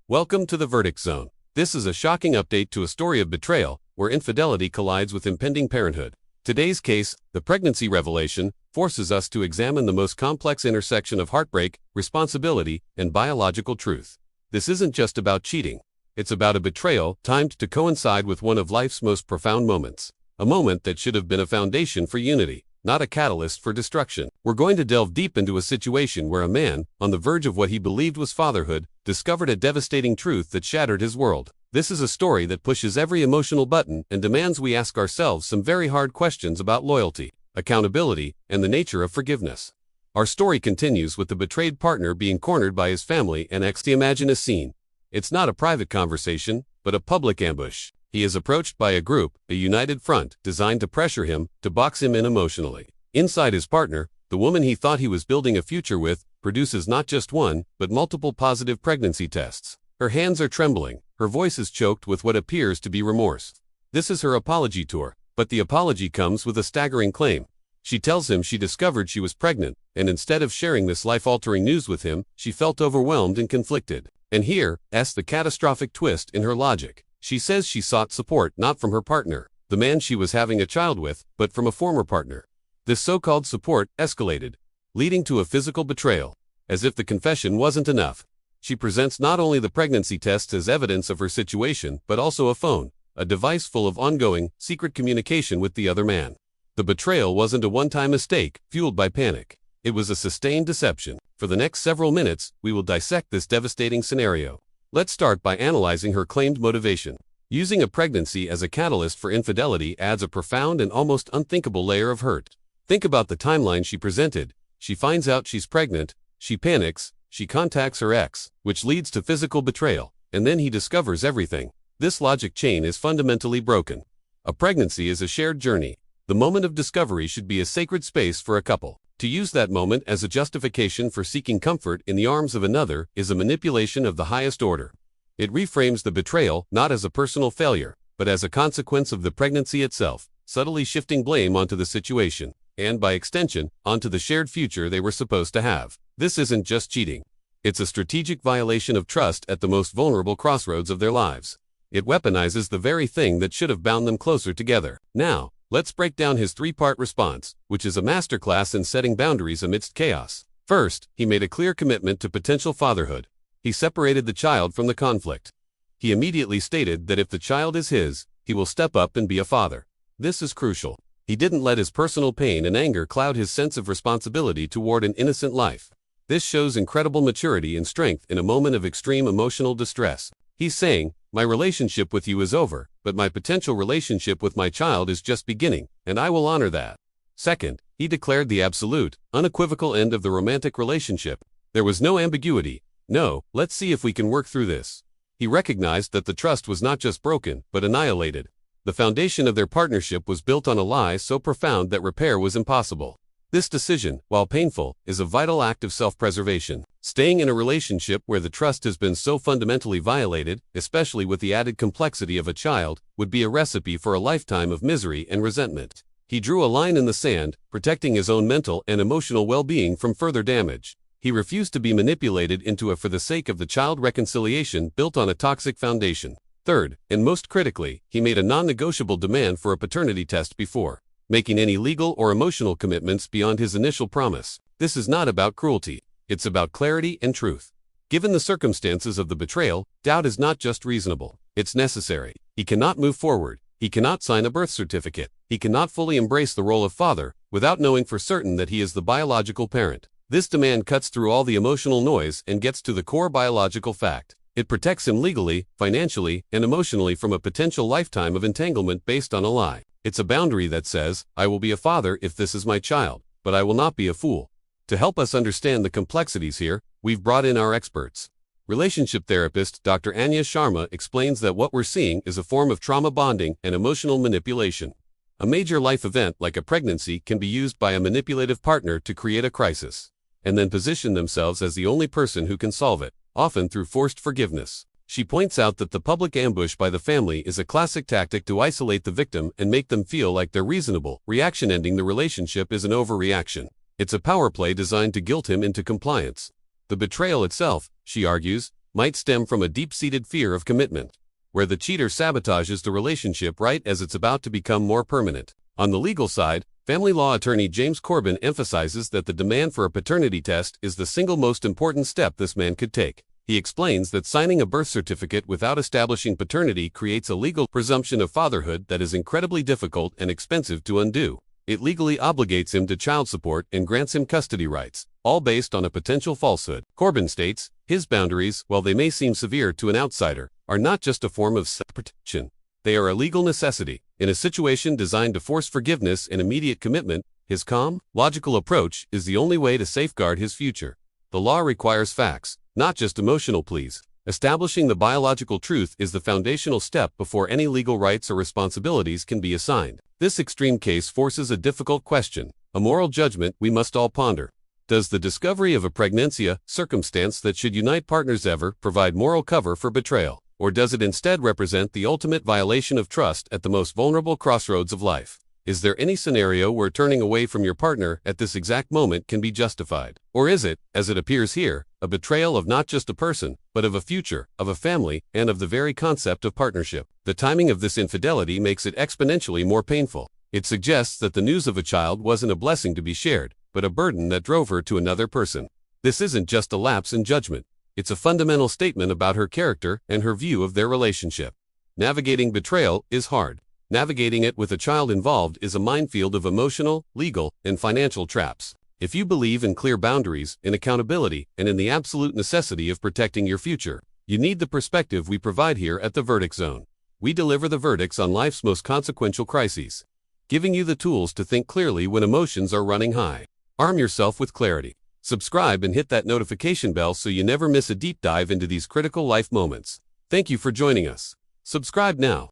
Welcome to the Verdict Zone. This is a shocking update to a story of betrayal, where infidelity collides with impending parenthood. Today's case, the pregnancy revelation, forces us to examine the most complex intersection of heartbreak, responsibility, and biological truth. This isn't just about cheating. It's about a betrayal timed to coincide with one of life's most profound moments. A moment that should have been a foundation for unity, not a catalyst for destruction. We're going to delve deep into a situation where a man, on the verge of what he believed was fatherhood, discovered a devastating truth that shattered his world. This is a story that pushes every emotional button and demands we ask ourselves some very hard questions about loyalty, accountability, and the nature of forgiveness. Our story continues with the betrayed partner being cornered by his family and ex. Imagine a scene. It's not a private conversation, but a public ambush. He is approached by a group, a united front, designed to pressure him, to box him in emotionally. Inside his partner, the woman he thought he was building a future with, produces not just one, but multiple positive pregnancy tests. Her hands are trembling, her voice is choked with what appears to be remorse. This is her apology tour, but the apology comes with a staggering claim. She tells him she discovered she was pregnant, and instead of sharing this life-altering news with him, she felt overwhelmed and conflicted. And here's the catastrophic twist in her logic. She says she sought support not from her partner, the man she was having a child with, but from a former partner. This so-called support escalated, leading to a physical betrayal. As if the confession wasn't enough, she presents not only the pregnancy tests as evidence of her situation, but also a phone, a device full of ongoing, secret communication with the other man. The betrayal wasn't a one-time mistake, fueled by panic. It was a sustained deception. For the next several minutes, we will dissect this devastating scenario. Let's start by analyzing her claimed motivation. Using a pregnancy as a catalyst for infidelity adds a profound and almost unthinkable layer of hurt. Think about the timeline she presented. She finds out she's pregnant, she panics, she contacts her ex, which leads to physical betrayal, and then he discovers everything. This logic chain is fundamentally broken. A pregnancy is a shared journey. The moment of discovery should be a sacred space for a couple. To use that moment as a justification for seeking comfort in the arms of another is a manipulation of the highest order. It reframes the betrayal not as a personal failure, but as a consequence of the pregnancy itself, subtly shifting blame onto the situation, and by extension, onto the shared future they were supposed to have. This isn't just cheating. It's a strategic violation of trust at the most vulnerable crossroads of their lives. It weaponizes the very thing that should have bound them closer together. Now, let's break down his three-part response, which is a masterclass in setting boundaries amidst chaos. First, he made a clear commitment to potential fatherhood. He separated the child from the conflict. He immediately stated that if the child is his, he will step up and be a father. This is crucial. He didn't let his personal pain and anger cloud his sense of responsibility toward an innocent life. This shows incredible maturity and strength in a moment of extreme emotional distress. He's saying, my relationship with you is over, but my potential relationship with my child is just beginning, and I will honor that. Second, he declared the absolute, unequivocal end of the romantic relationship. There was no ambiguity. No, let's see if we can work through this. He recognized that the trust was not just broken, but annihilated. The foundation of their partnership was built on a lie so profound that repair was impossible. This decision, while painful, is a vital act of self-preservation. Staying in a relationship where the trust has been so fundamentally violated, especially with the added complexity of a child, would be a recipe for a lifetime of misery and resentment. He drew a line in the sand, protecting his own mental and emotional well-being from further damage. He refused to be manipulated into a for the sake of the child reconciliation built on a toxic foundation. Third, and most critically, he made a non-negotiable demand for a paternity test before making any legal or emotional commitments beyond his initial promise. This is not about cruelty. It's about clarity and truth. Given the circumstances of the betrayal, doubt is not just reasonable. It's necessary. He cannot move forward. He cannot sign a birth certificate. He cannot fully embrace the role of father without knowing for certain that he is the biological parent. This demand cuts through all the emotional noise and gets to the core biological fact. It protects him legally, financially, and emotionally from a potential lifetime of entanglement based on a lie. It's a boundary that says, I will be a father if this is my child, but I will not be a fool. To help us understand the complexities here, we've brought in our experts. Relationship therapist Dr. Anya Sharma explains that what we're seeing is a form of trauma bonding and emotional manipulation. A major life event like a pregnancy can be used by a manipulative partner to create a crisis, and then position themselves as the only person who can solve it, often through forced forgiveness. She points out that the public ambush by the family is a classic tactic to isolate the victim and make them feel like they're reasonable. Reaction ending the relationship is an overreaction. It's a power play designed to guilt him into compliance. The betrayal itself, she argues, might stem from a deep-seated fear of commitment, where the cheater sabotages the relationship right as it's about to become more permanent. On the legal side, family law attorney James Corbin emphasizes that the demand for a paternity test is the single most important step this man could take. He explains that signing a birth certificate without establishing paternity creates a legal presumption of fatherhood that is incredibly difficult and expensive to undo. It legally obligates him to child support and grants him custody rights, all based on a potential falsehood. Corbin states, his boundaries, while they may seem severe to an outsider, are not just a form of self-protection. They are a legal necessity. In a situation designed to force forgiveness and immediate commitment, his calm, logical approach is the only way to safeguard his future. The law requires facts, not just emotional pleas. Establishing the biological truth is the foundational step before any legal rights or responsibilities can be assigned. This extreme case forces a difficult question, a moral judgment we must all ponder. Does the discovery of a pregnancy, circumstance that should unite partners ever, provide moral cover for betrayal? Or does it instead represent the ultimate violation of trust at the most vulnerable crossroads of life? Is there any scenario where turning away from your partner at this exact moment can be justified? Or is it, as it appears here, a betrayal of not just a person, but of a future, of a family, and of the very concept of partnership? The timing of this infidelity makes it exponentially more painful. It suggests that the news of a child wasn't a blessing to be shared, but a burden that drove her to another person. This isn't just a lapse in judgment. It's a fundamental statement about her character and her view of their relationship. Navigating betrayal is hard. Navigating it with a child involved is a minefield of emotional, legal, and financial traps. If you believe in clear boundaries, in accountability, and in the absolute necessity of protecting your future, you need the perspective we provide here at the Verdict Zone. We deliver the verdicts on life's most consequential crises, giving you the tools to think clearly when emotions are running high. Arm yourself with clarity. Subscribe and hit that notification bell so you never miss a deep dive into these critical life moments. Thank you for joining us. Subscribe now.